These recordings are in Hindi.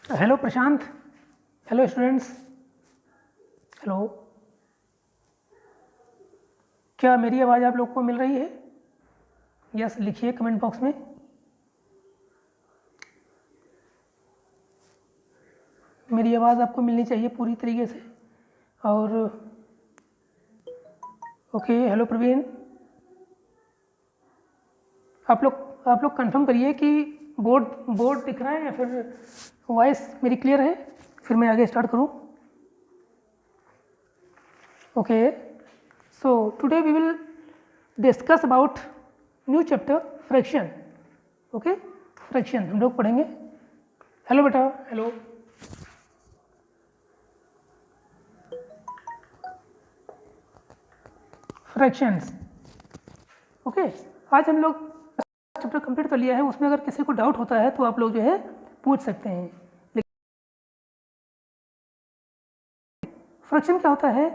हेलो प्रशांत, हेलो स्टूडेंट्स, हेलो। क्या मेरी आवाज़ आप लोग को मिल रही है? यस लिखिए कमेंट बॉक्स में। मेरी आवाज़ आपको मिलनी चाहिए पूरी तरीके से। और ओके, हेलो प्रवीण। आप लोग कंफर्म करिए कि बोर्ड दिख रहा है या फिर वॉइस मेरी क्लियर है, फिर मैं आगे स्टार्ट करूँ। Okay, so today we will discuss about new chapter fraction. Okay, fraction हम लोग पढ़ेंगे। हेलो बेटा, हेलो। फ्रैक्शंस। ओके, आज हम लोग चैप्टर कंप्लीट कर लिया है। उसमें अगर किसी को डाउट होता है तो आप लोग जो है पूछ सकते हैं। फ्रैक्शन क्या होता है?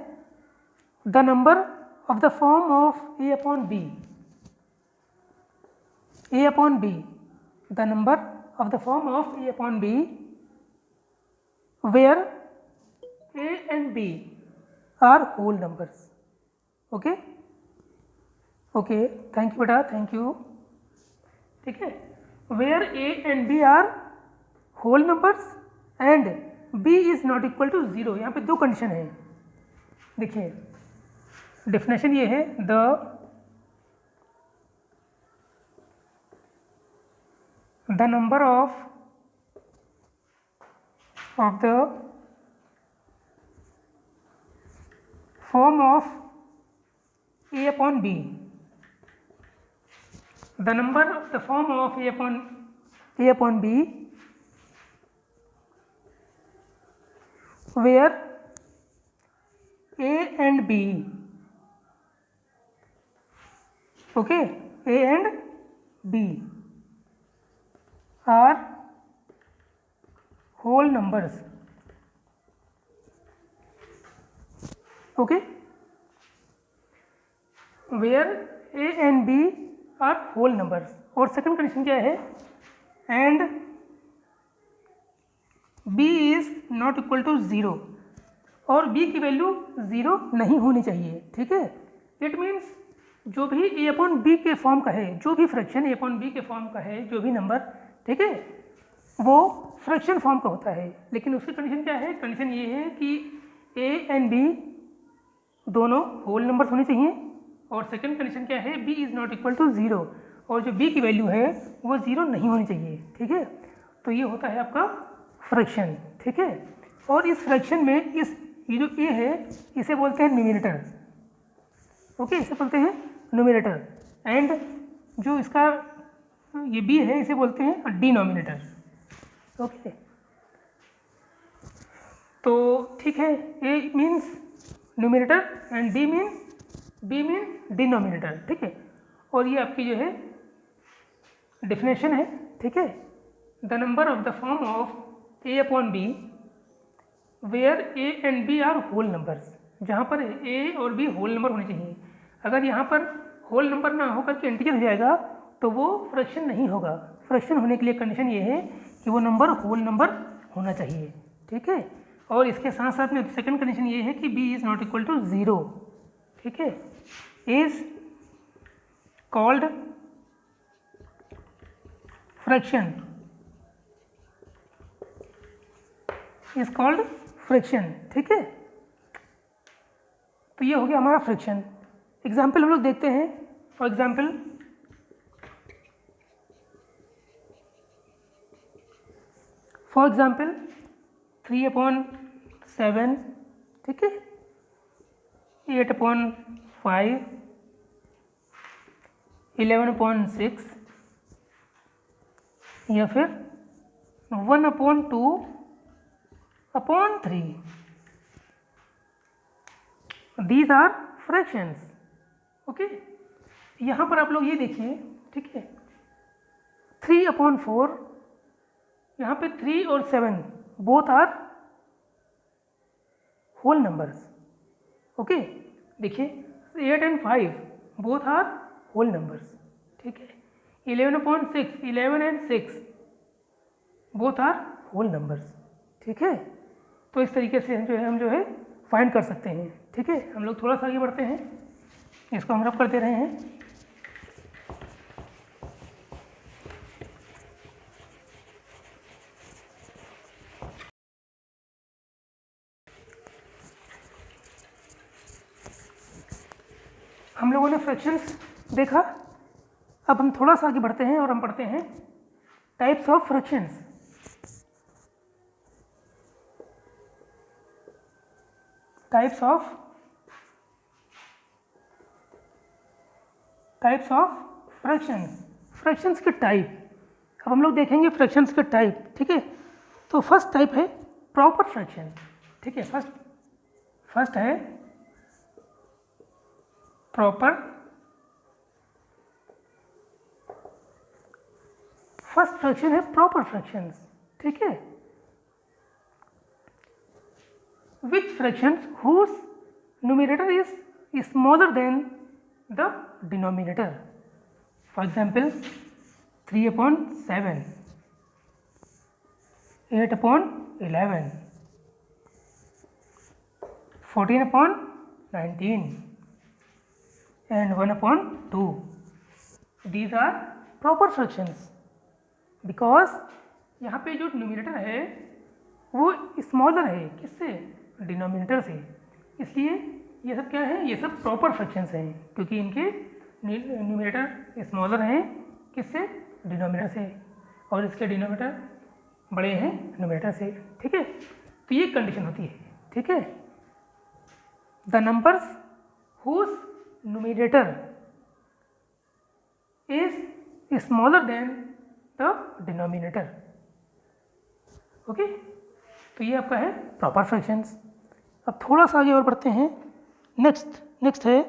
The number of the form of a upon b, a upon b, the number of the form of a upon b where a and b are whole numbers. Okay, okay, thank you beta, thank you. ठीक है, where a and b are whole numbers and b is not equal to 0। यहाँ पे दो कंडीशन है। देखिए डेफिनेशन ये है, the number of the form of a upon b, the number of the form of a upon b where a and b, okay, a and b are whole numbers। okay, where a and b are whole numbers। और सेकंड कंडीशन क्या है? And b is not equal to 0, और b की वैल्यू 0 नहीं होनी चाहिए। ठीक है, इट मीन्स जो भी a अपॉन b के फॉर्म का है, जो भी फ्रैक्शन a अपॉन b के फॉर्म का है, जो भी नंबर, ठीक है, वो फ्रैक्शन फॉर्म का होता है। लेकिन उसकी कंडीशन क्या है? कंडीशन ये है कि a एंड b दोनों होल नंबर्स होने चाहिए। और सेकंड कंडीशन क्या है? b is not equal to 0, और जो b की वैल्यू है वो 0 नहीं होनी चाहिए। ठीक है, तो ये होता है आपका फ्रैक्शन। ठीक है, और इस फ्रैक्शन में ये जो a है इसे बोलते हैं न्यूमरेटर। ओके, इसे बोलते हैं न्यूमरेटर, एंड जो इसका ये b है इसे बोलते हैं डिनोमिनेटर। ओके, तो ठीक है, a means numerator and b means denominator. ठीक है, और ये आपकी जो है डेफिनेशन है। ठीक है, the number of the form of a upon b where a and b are whole numbers, जहाँ पर a और b होल नंबर होने चाहिए। अगर यहाँ पर होल नंबर ना होकर के इंटीजर हो जाएगा तो वो फ्रैक्शन नहीं होगा। फ्रैक्शन होने के लिए कंडीशन ये है कि वो नंबर होल नंबर होना चाहिए। ठीक है, और इसके साथ साथ में सेकंड कंडीशन ये है कि b is not equal to 0। ठीक है, is called fraction, is called fraction. ठीक है, तो ये हो गया हमारा फ्रैक्शन। एग्जाम्पल हम लोग देखते हैं। फॉर एग्जाम्पल, फॉर एग्जाम्पल 3/7, ठीक है, 8/5, 11/6, या फिर 1/2/3। These are fractions. ओके, यहाँ पर आप लोग ये देखिए, ठीक है, 3/4, यहाँ पे 3 और 7 both are whole numbers. Okay, देखिए 8 and 5 both are whole numbers. ठीक है, 11/6, 11 and 6 both are whole numbers. ठीक है। तो इस तरीके से हम जो है फाइंड कर सकते हैं। ठीक है, हम लोग थोड़ा सा आगे बढ़ते हैं, इसको हम रब कर दे रहे हैं। हम लोगों ने फ्रैक्शंस देखा, अब हम थोड़ा सा आगे बढ़ते हैं और हम पढ़ते हैं types of fractions. Types of fractions, fractions के टाइप। अब हम लोग देखेंगे फ्रैक्शंस के टाइप। ठीक है, तो फर्स्ट टाइप है प्रॉपर फ्रैक्शन। ठीक है, फर्स्ट है प्रॉपर, फर्स्ट फ्रैक्शन है प्रॉपर फ्रैक्शंस। ठीक है, which fractions whose numerator is smaller than the denominator. For example, 3/7, 8/11, 14/19 and 1/2. These are proper fractions because यहाँ पे जो न्यूमिनेटर है वो स्मॉलर है, किससे? डिनोमिनेटर से। इसलिए ये सब क्या है? ये सब प्रॉपर फ्रैक्शंस हैं क्योंकि इनके न्यूमिनेटर स्मॉलर हैं, किससे? डिनोमिनेटर से, और इसके डिनोमिनेटर बड़े हैं न्यूमिनेटर से। ठीक है, तो ये कंडीशन होती है। ठीक है, the numbers whose numerator is smaller than the denominator. Okay, तो ये आपका है प्रॉपर फ्रैक्शंस। अब थोड़ा सा आगे और बढ़ते हैं। नेक्स्ट है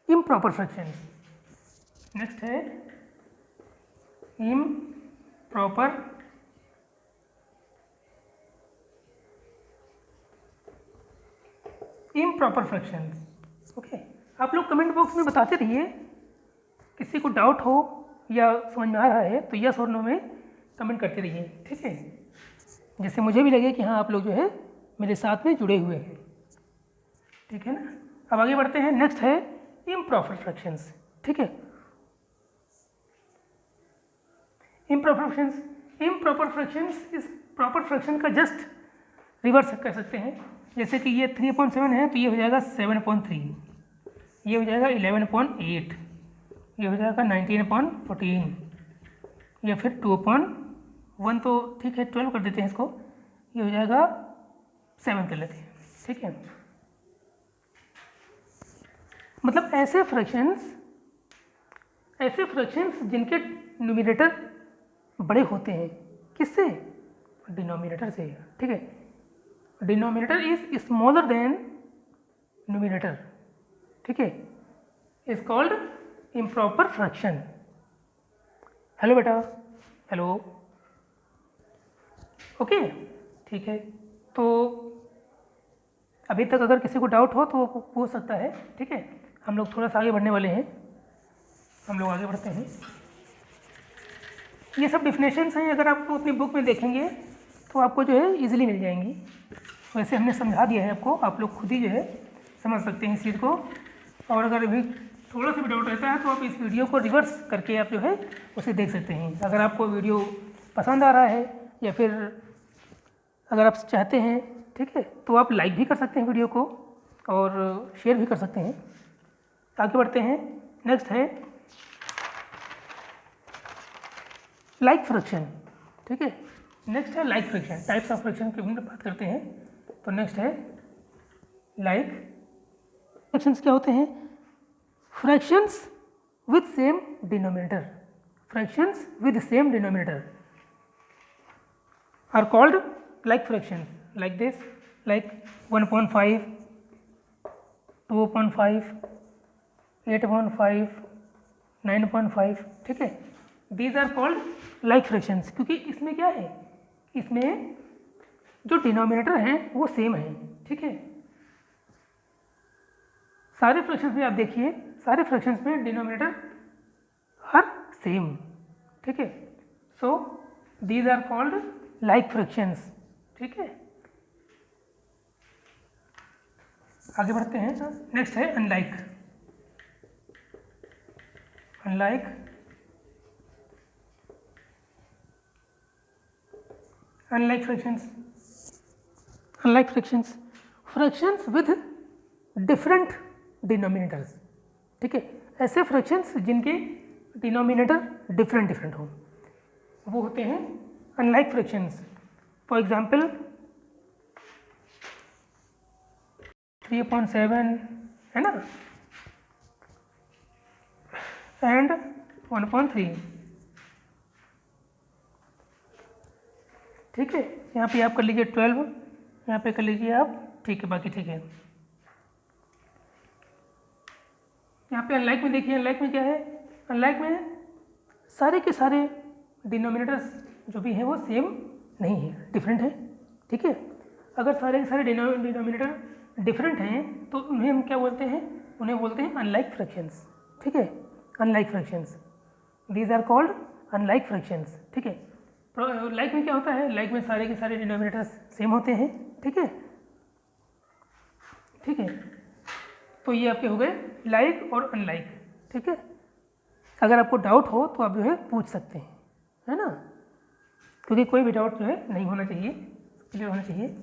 इम्प्रॉपर फ्रैक्शंस। नेक्स्ट है इम्प्रॉपर फ्रैक्शंस। ओके, आप लोग कमेंट बॉक्स में बताते रहिए, किसी को डाउट हो या समझ में आ रहा है तो यस और नो में कमेंट करते रहिए। ठीक है, जिससे मुझे भी लगे कि हाँ आप लोग जो है मेरे साथ में जुड़े हुए हैं। ठीक है ना, अब आगे बढ़ते हैं। नेक्स्ट है इम्प्रॉपर फ्रैक्शंस। ठीक है, इम्प्रॉपर फ्रैक्शंस इस प्रॉपर फ्रैक्शन का जस्ट रिवर्स कर सकते हैं। जैसे कि ये 3/7 है तो ये हो जाएगा 7/3, ये हो जाएगा 11/8, ये हो जाएगा 19/14, या फिर 2/1, तो ठीक है 12 कर देते हैं इसको, ये हो जाएगा 7 कर लेते हैं। ठीक है, मतलब ऐसे फ्रैक्शंस जिनके न्यूमिनेटर बड़े होते हैं, किससे? डिनोमिनेटर से। ठीक है, denominator is smaller then numerator. ठीक है, is called improper fraction. Hello बेटा, हेलो। ओके, ठीक है, तो अभी तक अगर किसी को डाउट हो तो वो पूछ सकता है। ठीक है, हम लोग थोड़ा सा आगे बढ़ने वाले हैं, हम लोग आगे बढ़ते हैं। ये सब डिफिनेशंस हैं, अगर आप अपनी बुक में देखेंगे तो आपको जो है इजीली मिल जाएंगी। वैसे हमने समझा दिया है आपको, आप लोग खुद ही जो है समझ सकते हैं इस चीज़ को। और अगर अभी थोड़ा सा भी डाउट रहता है तो आप इस वीडियो को रिवर्स करके आप जो है उसे देख सकते हैं। अगर आपको वीडियो पसंद आ रहा है या फिर अगर आप चाहते हैं, ठीक है, तो आप लाइक भी कर सकते हैं वीडियो को और शेयर भी कर सकते हैं। आगे बढ़ते हैं। नेक्स्ट है लाइक फ्रैक्शन। ठीक है, नेक्स्ट है like fraction. Types of fraction की हम बात करते हैं, तो नेक्स्ट है लाइक फ्रैक्शंस। क्या होते हैं? Fractions with same denominator. Fractions with same denominator are called like fractions, like this, like 1/5, 2/5, 8/5, 9/5। ठीक है, these are called like fractions क्योंकि इसमें क्या है? इसमें जो डिनोमिनेटर हैं वो सेम है। ठीक है, सारे फ्रैक्शंस में आप देखिए, सारे फ्रैक्शंस में डिनोमिनेटर हर सेम। ठीक है, so these are called like fractions. ठीक है, आगे बढ़ते हैं। नेक्स्ट है unlike. Unlike unlike fractions. Unlike fractions, fractions with different denominators. ठीक है, ऐसे फ्रैक्शंस जिनके डिनोमिनेटर डिफरेंट हों, वो होते हैं अनलाइक फ्रैक्शंस। फॉर एग्जाम्पल 3/7 है ना, एंड 1/3। ठीक है, यहाँ पे आप कर लीजिए 12, यहाँ पे कर लीजिए आप, ठीक है, बाकी ठीक है। यहाँ पे अनलाइक में देखिए, अनलाइक में क्या है, अनलाइक में सारे के सारे डिनोमिनेटर्स जो भी हैं वो सेम नहीं है, डिफरेंट है। ठीक है, अगर सारे के सारे डिनोमिनेटर डिफरेंट हैं तो उन्हें हम क्या बोलते हैं, उन्हें बोलते हैं अनलाइक फ्रैक्शंस। ठीक है, unlike fractions, these are called unlike fractions. ठीक है, लाइक में क्या होता है, लाइक में सारे के सारे डिनोमिनेटर्स सेम होते हैं। ठीक है, ठीक है, तो ये आपके हो गए लाइक और अनलाइक। ठीक है, अगर आपको डाउट हो तो आप जो है पूछ सकते हैं, है ना, क्योंकि कोई भी डाउट जो है नहीं होना चाहिए, क्लियर होना चाहिए।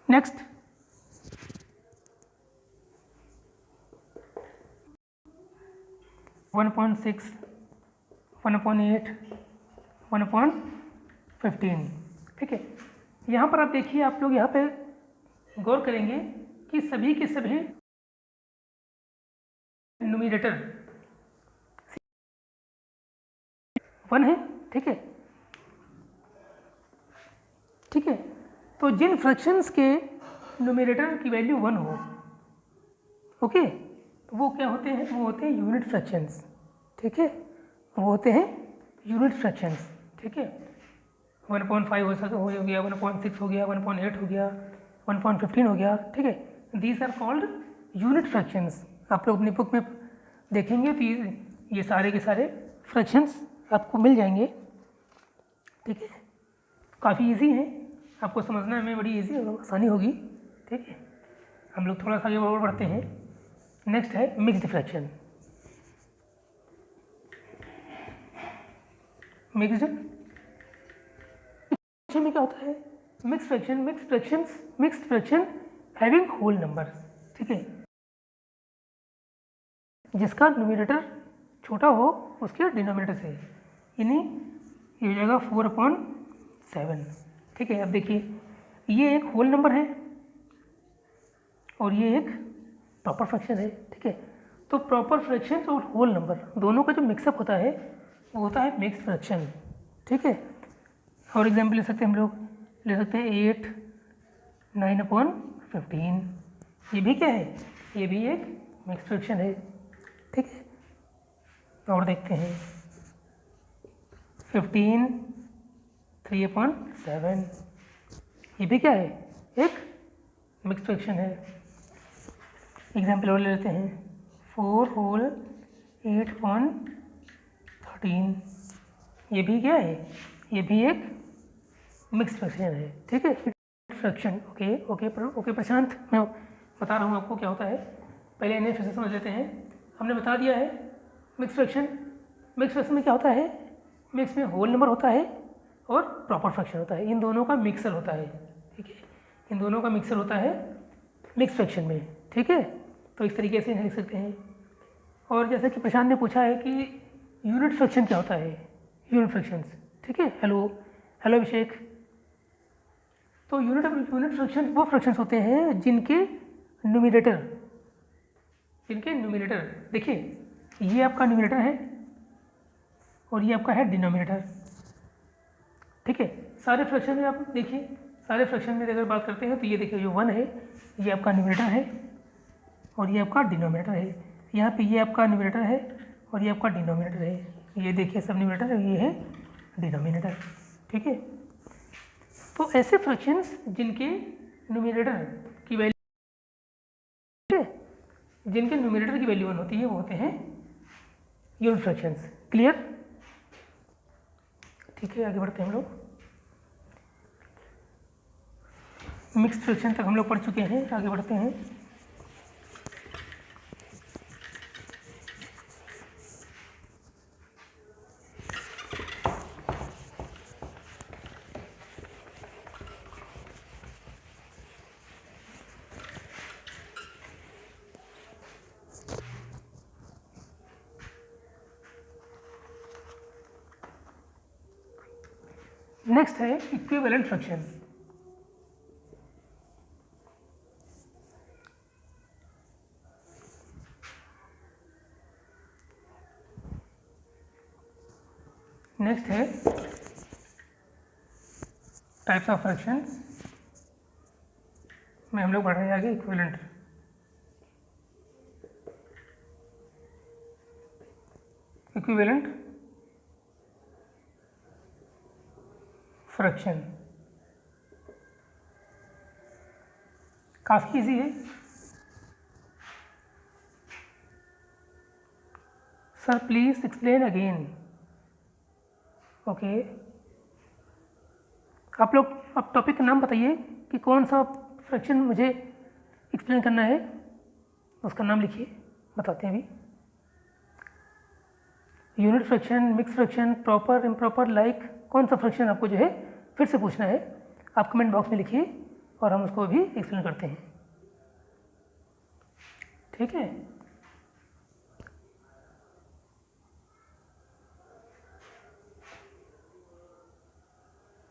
नेक्स्ट 1/6, 1/8, 1/15। ठीक है, यहाँ पर आप देखिए, आप लोग यहाँ पे गौर करेंगे कि सभी के सभी न्यूमरेटर 1 है। ठीक है, ठीक है, तो जिन फ्रैक्शंस के न्यूमरेटर की वैल्यू 1 हो, ओके, तो वो क्या होते हैं, वो होते हैं यूनिट फ्रैक्शंस। ठीक है, वो होते हैं यूनिट फ्रैक्शंस। ठीक है, 1/5 हो गया, 1/6 हो गया, 1/8 हो गया, 1/15 हो गया। ठीक है, these are called unit fractions. आप लोग अपनी बुक में देखेंगे तो ये सारे के सारे फ्रैक्शंस आपको मिल जाएंगे। ठीक है, काफ़ी इजी है, आपको समझना में बड़ी इजी आसानी होगी। ठीक है, हम लोग थोड़ा सा आगे और बढ़ते हैं। नेक्स्ट है मिक्स्ड फ्रैक्शन। मिक्स्ड फ्रैक्शन में क्या होता है, mixed fraction having whole numbers. ठीक है, जिसका न्यूमरेटर छोटा हो उसके डिनोमिनेटर से, यानी ये हो जाएगा 4/7। ठीक है, अब देखिए, ये एक होल नंबर है और ये एक प्रॉपर फ्रैक्शन है। ठीक है, तो प्रॉपर फ्रैक्शन और होल नंबर दोनों का जो मिक्सअप होता है वो होता है मिक्स्ड फ्रैक्शन। ठीक है, और एग्जाम्पल ले सकते हैं, हम लोग ले सकते हैं 8, 9/15। ये भी क्या है, ये भी एक मिक्स्ड फ्रैक्शन है। ठीक है, और देखते हैं 15, 3/7, ये भी क्या है, एक मिक्स्ड फ्रैक्शन है। एग्जाम्पल और ले लेते हैं 4 होल 8/13, ये भी क्या है, ये भी एक मिक्स्ड फ्रैक्शन है। ठीक है, फ्रैक्शन, ओके प्रशांत, मैं बता रहा हूँ आपको क्या होता है, पहले इन्हें फिर से समझ लेते हैं। हमने बता दिया है मिक्स्ड फ्रैक्शन में क्या होता है, मिक्स में होल नंबर होता है और प्रॉपर फ्रैक्शन होता है, इन दोनों का मिक्सर होता है। ठीक है, इन दोनों का मिक्सर होता है मिक्स्ड फ्रैक्शन में। ठीक है, तो इस तरीके से लिख सकते हैं। और जैसे कि प्रशांत ने पूछा है कि यूनिट फ्रैक्शन क्या होता है, यूनिट फ्रैक्शंस। ठीक है, हेलो अभिषेक। तो यूनिट फ्रैक्शन वो फ्रैक्शंस होते हैं जिनके न्यूमरेटर देखिए, ये आपका न्यूमरेटर है और ये आपका है डिनोमिनेटर। ठीक है, सारे फ्रैक्शन में आप देखिए, सारे फ्रैक्शन में अगर बात करते हैं तो ये देखिए, जो 1 है ये आपका न्यूमरेटर है और ये आपका डिनोमिनेटर है। यहाँ पे ये आपका न्यूमरेटर है और ये आपका डिनोमिनेटर है। ये देखिए सब न्यूमरेटर है, ये है डिनोमिनेटर। ठीक है, तो ऐसे फ्रैक्शंस जिनके न्यूमरेटर की वैल्यू जिनके न्यूमरेटर की वैल्यू 1 होती है वो होते हैं यूनिट फ्रैक्शंस। क्लियर? ठीक है, आगे बढ़ते हैं हम लोग। मिक्स्ड फ्रैक्शन तक हम लोग पढ़ चुके हैं, आगे बढ़ते हैं। नेक्स्ट है इक्विवेलेंट फ्रैक्शन। नेक्स्ट है टाइप्स ऑफ फ्रैक्शंस में हम लोग बढ़ रहे हैं आगे। इक्विवेलेंट फ्रैक्शन काफ़ी इजी है। Sir please explain again. Okay, आप लोग अब टॉपिक का नाम बताइए कि कौन सा फ्रैक्शन मुझे एक्सप्लेन करना है, उसका नाम लिखिए, बताते हैं अभी। Unit fraction, mix fraction, proper, improper, like, कौन सा फ्रैक्शन आपको जो है फिर से पूछना है, आप कमेंट बॉक्स में लिखिए और हम उसको अभी एक्सप्लेन करते हैं। ठीक है,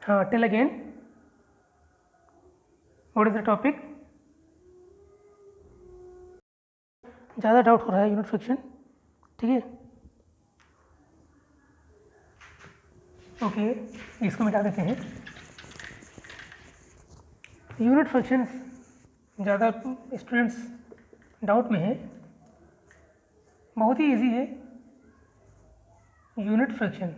हाँ, tell again what is the topic. ज़्यादा डाउट हो रहा है यूनिट फ्रैक्शन, ठीक है। ओके, इसको मिटा देते हैं। यूनिट फ्रैक्शन ज़्यादा स्टूडेंट्स डाउट में है, बहुत ही इजी है। यूनिट फ्रैक्शन,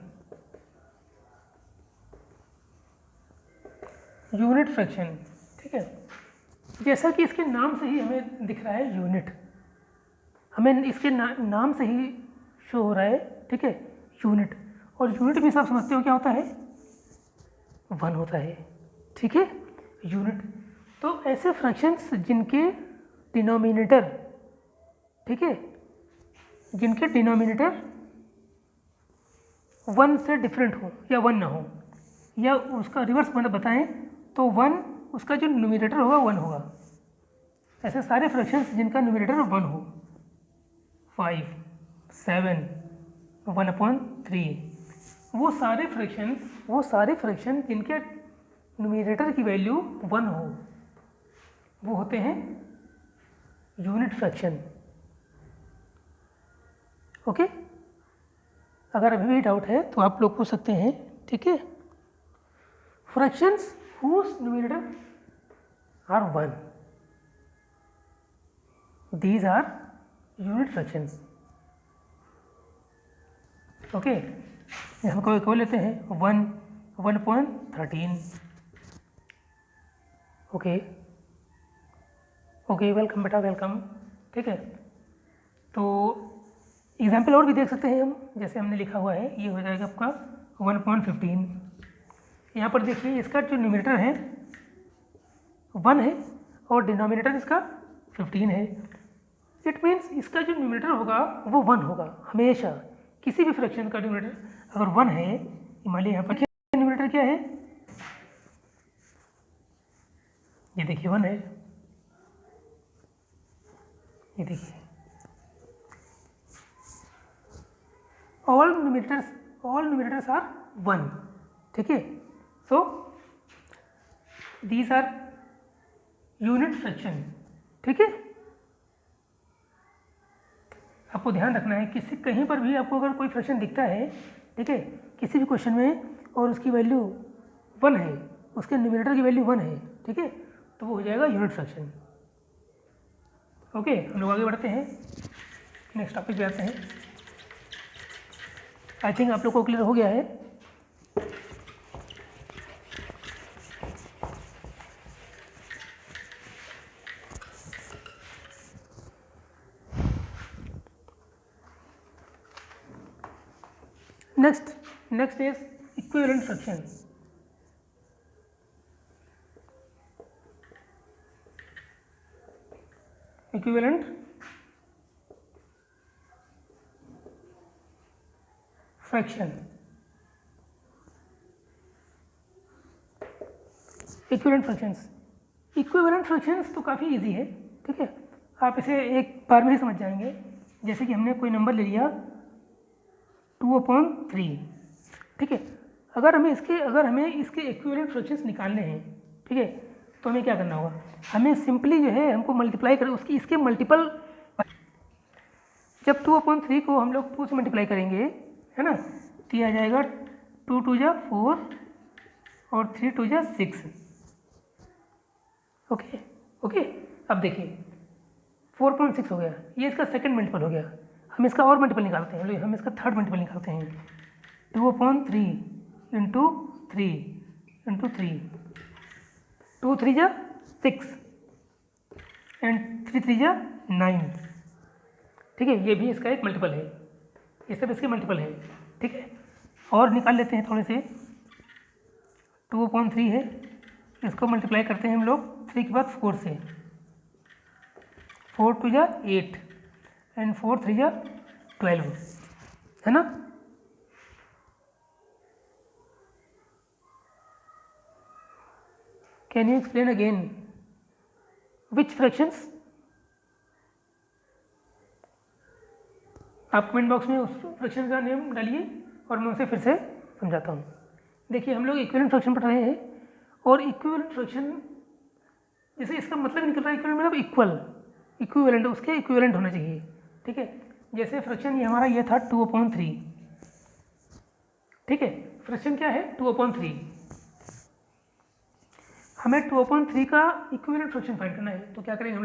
यूनिट फ्रैक्शन, ठीक है। जैसा कि इसके नाम से ही हमें दिख रहा है यूनिट, हमें इसके नाम से ही शो हो रहा है, ठीक है, यूनिट। और यूनिट भी सब समझते हो क्या होता है, 1 होता है, ठीक है, यूनिट। तो ऐसे फ्रैक्शंस जिनके डिनोमिनेटर, ठीक है, जिनके डिनोमिनेटर 1 से डिफरेंट हो या 1 ना हो, या उसका रिवर्स मतलब बताएं तो 1, उसका जो न्यूमरेटर होगा 1 होगा। ऐसे सारे फ्रैक्शंस जिनका न्यूमरेटर 1 हो, 5, 7, 1/3, वो सारे फ्रैक्शन जिनके न्यूमरेटर की वैल्यू 1 हो, वो होते हैं यूनिट फ्रैक्शन। ओके, अगर अभी भी डाउट है तो आप लोग पूछ सकते हैं, ठीक है। Fractions whose numerator are 1, these are unit fractions। Okay, हम को लेते हैं 1/13। ओके, वेलकम बेटा, वेलकम, ठीक है। तो एग्जाम्पल और भी देख सकते हैं हम, जैसे हमने लिखा हुआ है, ये हो जाएगा आपका 1/15। यहाँ पर देखिए इसका जो न्यूमरेटर है 1 है और डिनोमिनेटर इसका 15 है। इट मीन्स इसका जो न्यूमरेटर होगा वो 1 होगा हमेशा। किसी भी फ्रैक्शन का न्यूमरेटर अगर 1 है, मान लीजिए यहाँ पर न्यूमरेटर क्या है, ये देखिए 1 है, ये देखिए ऑल न्यूमरेटर्स आर 1, ठीक है। So these are unit fraction, ठीक है। आपको ध्यान रखना है, किसी कहीं पर भी आपको अगर कोई फ्रैक्शन दिखता है, ठीक है, किसी भी क्वेश्चन में, और उसकी वैल्यू 1 है, उसके न्यूमरेटर की वैल्यू 1 है, ठीक है, तो वो हो जाएगा यूनिट फ्रैक्शन। ओके, हम लोग आगे बढ़ते हैं, नेक्स्ट टॉपिक पे आते हैं। आई थिंक आप लोग को क्लियर हो गया है। Next is equivalent fraction. Equivalent fraction. Equivalent fractions तो काफ़ी इजी है, ठीक है, आप इसे एक बार में ही समझ जाएंगे। जैसे कि हमने कोई नंबर ले लिया 2/3, ठीक है, अगर हमें इसके इक्विवेलेंट फ्रैक्शंस निकालने हैं, ठीक है, तो हमें क्या करना होगा, हमें सिंपली जो है हमको मल्टीप्लाई कर इसके मल्टीपल। जब 2/3 को हम लोग 2 से मल्टीप्लाई करेंगे, है ना, तो यह आ जाएगा 2 2 जा 4 और 3 2 जा 6। ओके, अब देखिए 4.6 हो गया, ये इसका सेकंड मल्टीपल हो गया। हम इसका और मल्टीपल निकालते हैं, हम इसका थर्ड मल्टीपल निकालते हैं। 2/3 इंटू 3 इंटू 3, 2 3 जा 6 एंड 3 3 जा 9, ठीक है, ये भी इसका एक मल्टीपल है, ये सब इसके मल्टीपल है, ठीक है। और निकाल लेते हैं थोड़े से। 2/3 है, इसको मल्टीप्लाई करते हैं हम लोग 3 के बाद 4 से, 4 2 जा 8 एंड 4 3 जा 12, है ना। Can you explain again which fractions? आप कमेंट बॉक्स में उस फ्रैक्शन का नेम डालिए और मैं उसे फिर से समझाता हूँ। देखिए हम लोग इक्विवेलेंट फ्रैक्शन पढ़ रहे हैं, और इक्विवेलेंट फ्रैक्शन जैसे इसका मतलब निकल रहा है, इक्विवेलेंट मतलब इक्विवेलेंट उसके इक्विवेलेंट होना चाहिए, ठीक है। जैसे फ्रैक्शन ये हमारा ये था 2/3, ठीक है, फ्रैक्शन क्या है 2/3, हमें 2/3 का इक्विवेलेंट फ्रैक्शन फाइंड करना है। तो क्या करेंगे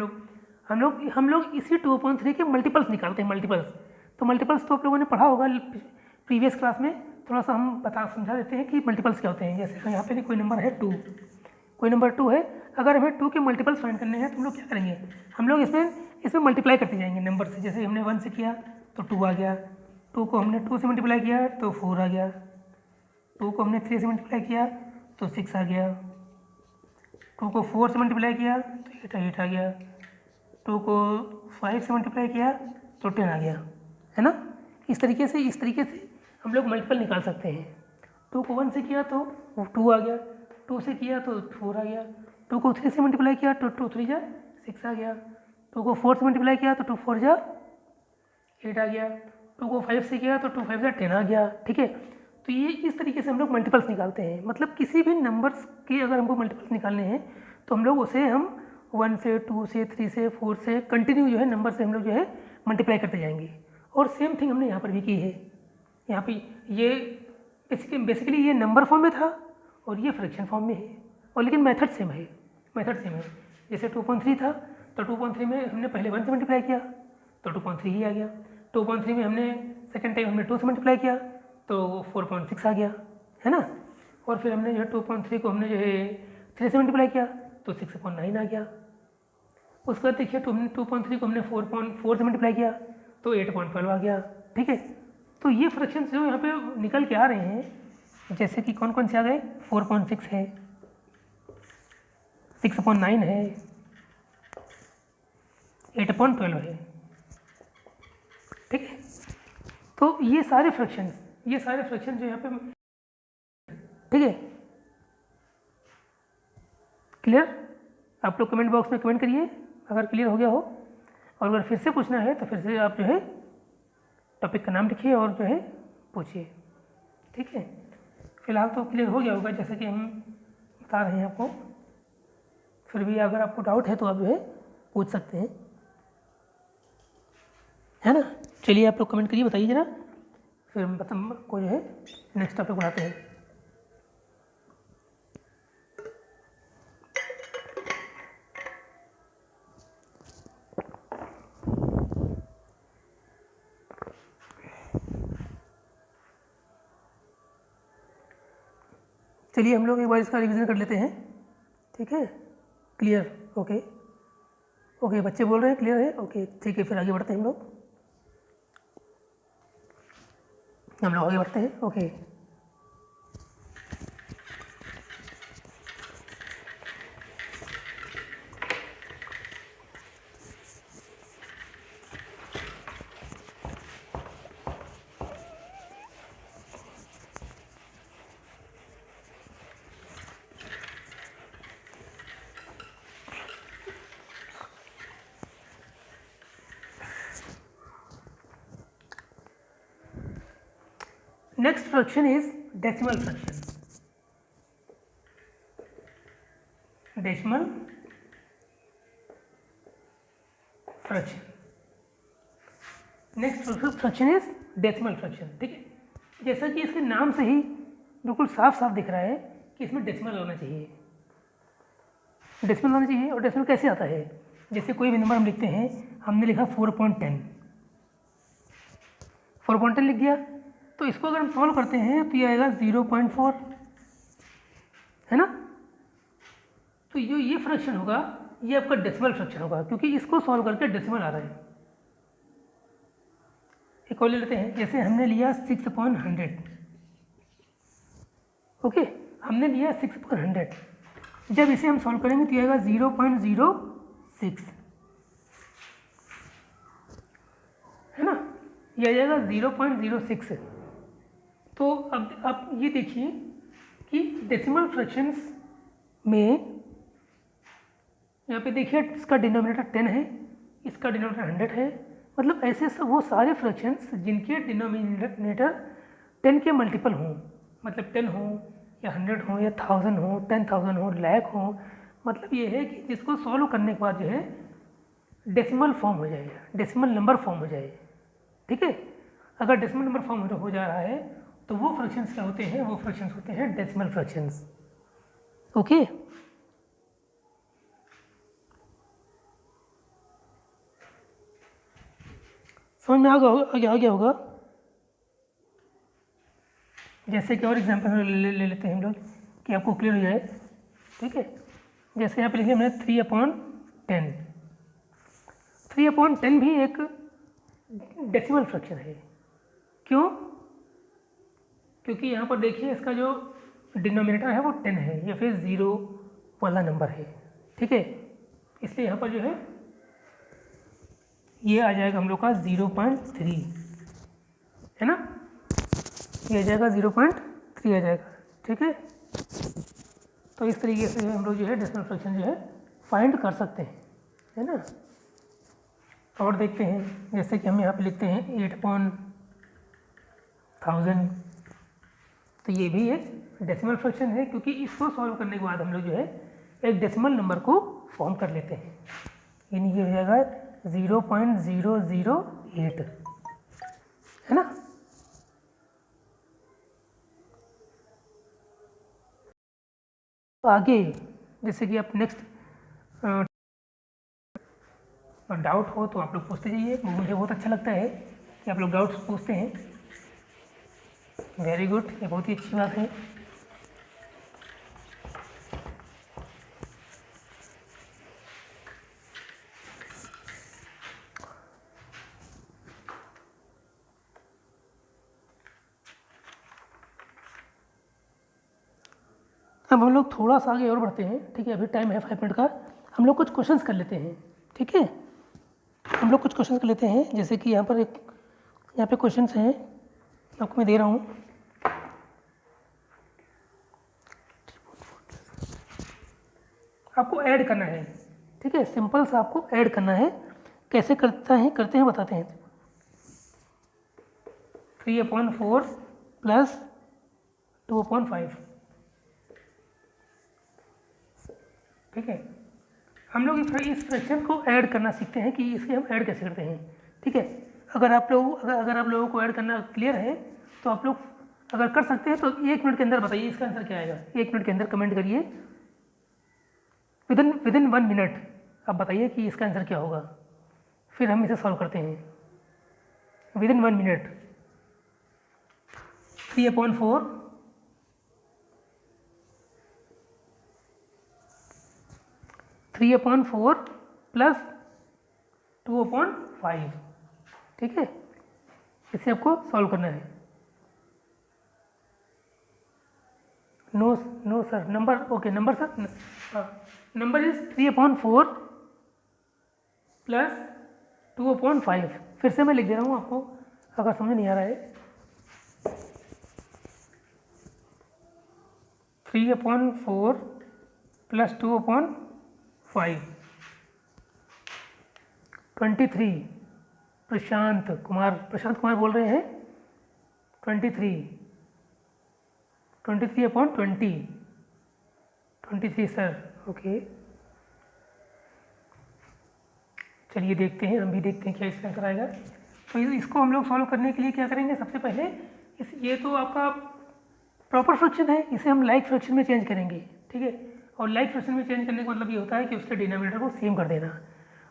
हम लोग इसी 2/3 के मल्टीपल्स निकालते हैं। मल्टीपल्स तो आप लोगों ने पढ़ा होगा प्रीवियस क्लास में, थोड़ा सा हम समझा देते हैं कि मल्टीपल्स क्या होते हैं। जैसे यहाँ पे कोई नंबर है 2, कोई नंबर 2 है, अगर हमें 2 के मल्टीपल्स फाइंड करने हैं तो हम लोग क्या करेंगे, हम लोग इसमें मल्टीप्लाई करते जाएंगे नंबर से। जैसे हमने 1 से किया तो 2 आ गया, 2 को हमने 2 से मल्टीप्लाई किया तो 4 आ गया, 2 को हमने 3 से मल्टीप्लाई किया तो 6 आ गया, 2 को 4 से मल्टीप्लाई किया तो 8 आ गया, 2 को 5 से मल्टीप्लाई किया तो 10 आ गया, है ना। इस तरीके से हम लोग मल्टीपल निकाल सकते हैं। 2 को 1 से किया तो 2 आ गया, 2 से किया तो 4 आ गया, 2 को 3 से मल्टीप्लाई किया तो 2 3 जा 6 आ गया, 2 को 4 से मल्टीप्लाई किया तो 2 4 जा 8 आ गया, 2 को 5 से किया तो 2 5 जा 10 आ गया, ठीक है। तो ये इस तरीके से हम लोग मल्टीपल्स निकालते हैं। मतलब किसी भी नंबर्स के अगर हमको मल्टीपल्स निकालने हैं तो हम लोग उसे 1 से 2 से 3 से 4 से कंटिन्यू जो है नंबर से हम लोग जो है मल्टीप्लाई करते जाएंगे। और सेम थिंग हमने यहाँ पर भी की है। यहाँ पे ये बेसिकली ये नंबर फॉर्म में था और ये फ्रैक्शन फॉर्म में है, और लेकिन मेथड सेम है। जैसे 2/3 था तो 2/3 में हमने पहले 1 से मल्टीप्लाई किया तो 2/3 ही आ गया, 2/3 में हमने सेकेंड टाइम हमने 2 से मल्टीप्लाई किया तो 4.6 आ गया, है ना। और फिर हमने जो है 2/3 को हमने जो है 3 से मल्टीप्लाई किया तो 6.9 आ गया। उसके बाद देखिए 2/3 को हमने 4.4 से मल्टीप्लाई किया तो 8.12 आ गया, ठीक है। तो ये फ्रैक्शंस जो यहाँ पे निकल के आ रहे हैं, जैसे कि कौन कौन से आ गए, 4.6 है, 6.9 है, 8.12 है, ठीक है। तो ये सारे फ्रैक्शन जो यहाँ पे, ठीक है, क्लियर। आप लोग कमेंट बॉक्स में कमेंट करिए अगर क्लियर हो गया हो, और अगर फिर से पूछना है तो फिर से आप जो है टॉपिक का नाम लिखिए और जो है पूछिए, ठीक है। फिलहाल तो क्लियर हो गया होगा जैसे कि हम बता रहे हैं आपको। फिर भी अगर आपको डाउट है तो आप जो है पूछ सकते हैं, है ना। चलिए आप लोग कमेंट करिए, बताइए ज़रा, फिर हम को जो है नेक्स्ट टॉपिक बढ़ाते हैं। चलिए हम लोग एक बार इसका रिवीजन कर लेते हैं, ठीक है। क्लियर, ओके बच्चे बोल रहे हैं क्लियर है, ओके ठीक है। फिर आगे बढ़ते हैं हम लोग। हम लोग आगे बढ़ते हैं। Okay, next fraction is decimal fraction. Decimal fraction. Next fraction is decimal fraction. ठीक है, जैसा कि इसके नाम से ही बिल्कुल साफ साफ दिख रहा है कि इसमें डेसिमल होना चाहिए, डेसिमल होना चाहिए। और डेसिमल कैसे आता है? जैसे कोई भी नंबर हम लिखते हैं, हमने लिखा 4.10, 4.10 लिख दिया, तो इसको अगर हम सॉल्व करते हैं तो ये आएगा 0.4, है ना। तो ये फ्रैक्शन होगा, ये आपका डेसिमल फ्रैक्शन होगा, क्योंकि इसको सॉल्व करके डेसिमल आ रहा है। एक और ले लेते हैं, जैसे हमने लिया 6/100, ओके, हमने लिया 6/100, जब इसे हम सॉल्व करेंगे तो ये आएगा 0.06, है ना, ये आ जाएगा 0.06। तो अब ये देखिए कि डेसिमल फ्रैक्शंस में यहाँ पे देखिए इसका डिनोमिनेटर 10 है, इसका डिनोमिनेटर 100 है, मतलब ऐसे वो सारे फ्रैक्शंस जिनके डिनोमिनेटर 10 के मल्टीपल हों, मतलब 10 हो या 100 हो या 1000 हो, 10,000 हो, लाख हो, मतलब ये है कि जिसको सॉल्व करने के बाद जो है डेसिमल फॉर्म हो जाएगा, डेसिमल नंबर फॉर्म हो जाए। ठीक है, अगर डेसिमल नंबर फॉर्म हो जा रहा है तो वो फ्रैक्शंस क्या होते हैं? वो फ्रैक्शंस होते हैं डेसिमल फ्रैक्शंस। ओके, समझ में आ गया होगा। जैसे कि और एग्जाम्पल ले लेते हैं हम लोग कि आपको क्लियर हो जाए। ठीक है, जैसे यहाँ पे लिखिए हमने 3/10, 3/10 भी एक डेसिमल फ्रैक्शन है। क्यों? क्योंकि यहाँ पर देखिए इसका जो डिनोमिनेटर है वो 10 है या फिर 0 वाला नंबर है। ठीक है, इसलिए यहाँ पर जो है ये आ जाएगा हम लोग का 0.3, है ना, ये आ जाएगा 0.3 आ जाएगा। ठीक है, तो इस तरीके से हम लोग जो है डेसिमल फ्रैक्शन जो है फाइंड कर सकते हैं, है ना। और देखते हैं, जैसे कि हम यहाँ पे लिखते हैं 8/1000, तो ये भी एक डेसिमल फ्रैक्शन है, क्योंकि इसको सॉल्व करने के बाद हम लोग जो है एक डेसिमल नंबर को फॉर्म कर लेते हैं, यानी ये हो जाएगा 0.008, है ना। आगे जैसे कि आप नेक्स्ट डाउट हो तो आप लोग पूछते जाइए, मुझे बहुत अच्छा लगता है कि आप लोग डाउट्स पूछते हैं। वेरी गुड, ये बहुत ही अच्छी बात है। अब हम लोग थोड़ा सा आगे और बढ़ते हैं। ठीक है, अभी टाइम है 5 मिनट का, हम लोग कुछ क्वेश्चंस कर लेते हैं। ठीक है, हम लोग कुछ क्वेश्चंस कर लेते हैं, जैसे कि यहाँ पर यहाँ पे क्वेश्चंस हैं, आपको मैं दे रहा हूँ। आपको ऐड करना है, ठीक है, सिंपल सा आपको ऐड करना है। कैसे करते हैं बताते हैं। 3/4 + 2/5, ठीक है। हम लोग इस फ्रैक्शन को ऐड करना सीखते हैं कि इसे हम ऐड कैसे करते हैं। ठीक है, अगर आप लोगों को ऐड करना क्लियर है तो आप लोग अगर कर सकते हैं तो 1 मिनट के अंदर बताइए इसका आंसर क्या आएगा। 1 मिनट के अंदर कमेंट करिए, विदिन 1 मिनट आप बताइए कि इसका आंसर क्या होगा, फिर हम इसे सॉल्व करते हैं। विदिन 1 मिनट 3/4 + 2/5, ठीक है, इसे आपको सॉल्व करना है। No no sir, number okay, number sir, हाँ, नंबर इज 3/4 प्लस 2/5। फिर से मैं लिख दे रहा हूँ आपको अगर समझ नहीं आ रहा है। 3/4 प्लस 2/5, 23। प्रशांत कुमार बोल रहे हैं 23/20, 23 सर, ओके। चलिए देखते हैं, हम भी देखते हैं क्या इसका आंसर आएगा। तो इसको हम लोग सॉल्व करने के लिए क्या करेंगे, सबसे पहले ये तो आपका प्रॉपर फ्रैक्शन है, इसे हम लाइक फ्रैक्शन में चेंज करेंगे, ठीक है। और लाइक फ्रैक्शन में चेंज करने का मतलब ये होता है कि उसके डिनोमिनेटर को सेम कर देना।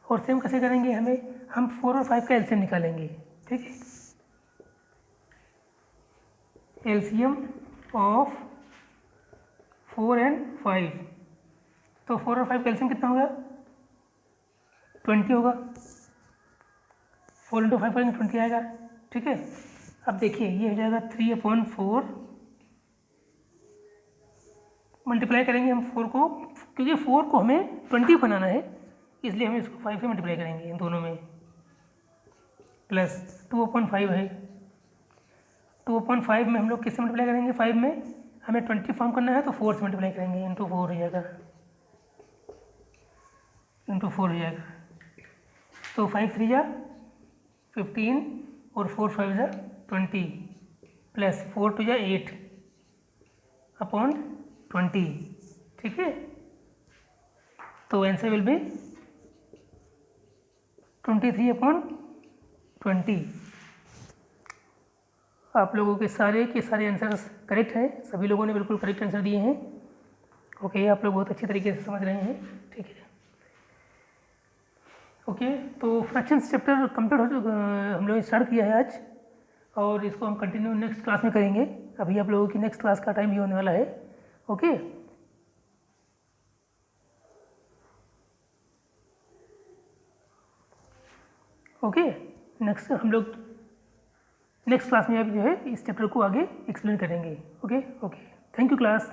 और सेम कैसे करेंगे, हम 4 और 5 का एलसीएम निकालेंगे, ठीक है। एलसीएम ऑफ 4 और 5, तो 4 और 5 का एलसीएम कितना होगा, 20 होगा। 4 × 5 करेंगे 20 आएगा, ठीक है। अब देखिए ये हो जाएगा 3/4, मल्टीप्लाई करेंगे हम 4 को, क्योंकि 4 को हमें 20 बनाना है, इसलिए हम इसको 5 से मल्टीप्लाई करेंगे इन दोनों में, प्लस 2/5 है। 2/5 में हम लोग किससे मल्टीप्लाई करेंगे, 5 में हमें 20 फॉर्म करना है तो 4 से मल्टीप्लाई करेंगे, इंटू 4 हो जाएगा, तो 5 3 जा 15 और 4 5 जा 20, प्लस 4 2 जा 8/20, ठीक है। तो आंसर विल बी 23/20। आप लोगों के सारे आंसर्स करेक्ट हैं, सभी लोगों ने बिल्कुल करेक्ट आंसर दिए हैं, ओके। आप लोग बहुत अच्छी तरीके से समझ रहे हैं, ठीक है, ओके। तो फ्रैक्शंस चैप्टर कंप्लीट हो चुका, हम लोग स्टार्ट किया है आज, और इसको हम कंटिन्यू नेक्स्ट क्लास में करेंगे। अभी आप लोगों की नेक्स्ट क्लास का टाइम भी होने वाला है, ओके। ओके, नेक्स्ट हम लोग नेक्स्ट क्लास में अब जो है इस चैप्टर को आगे एक्सप्लेन करेंगे, ओके। Thank you class.